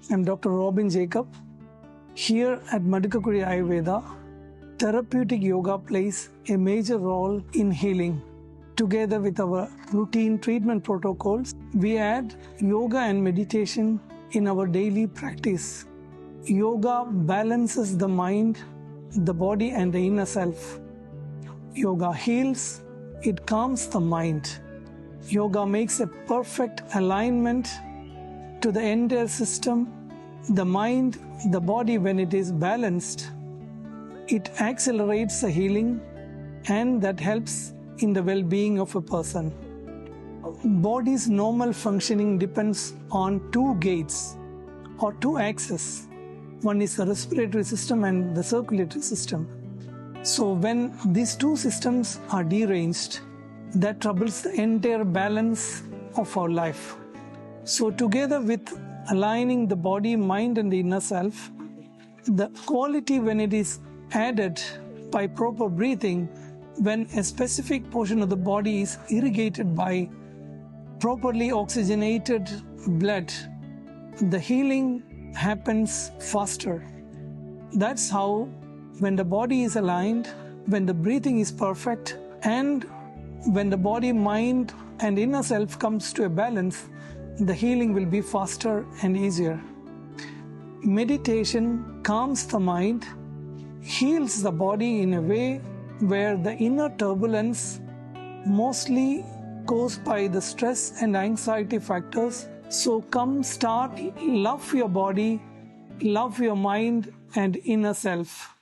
I'm Dr. Robin Jacob. Here at Madukkakuzhy Ayurveda, therapeutic yoga plays a major role in healing. Together with our routine treatment protocols, we add yoga and meditation in our daily practice. Yoga balances the mind, the body and the inner self. Yoga heals, it calms the mind. Yoga makes a perfect alignment to the entire system. The mind, the body, when it is balanced, it accelerates the healing, and that helps in the well-being of a person. Body's normal functioning depends on two gates or two axes. One is the respiratory system and the circulatory system. So when these two systems are deranged, that troubles the entire balance of our life. So together with aligning the body, mind and the inner self, the quality when it is added by proper breathing, when a specific portion of the body is irrigated by properly oxygenated blood, the healing happens faster. That's how when the body is aligned, when the breathing is perfect, and when the body, mind and inner self comes to a balance, the healing will be faster and easier. Meditation calms the mind, heals the body in a way where the inner turbulence, mostly caused by the stress and anxiety factors. So come start, love your body, love your mind and inner self.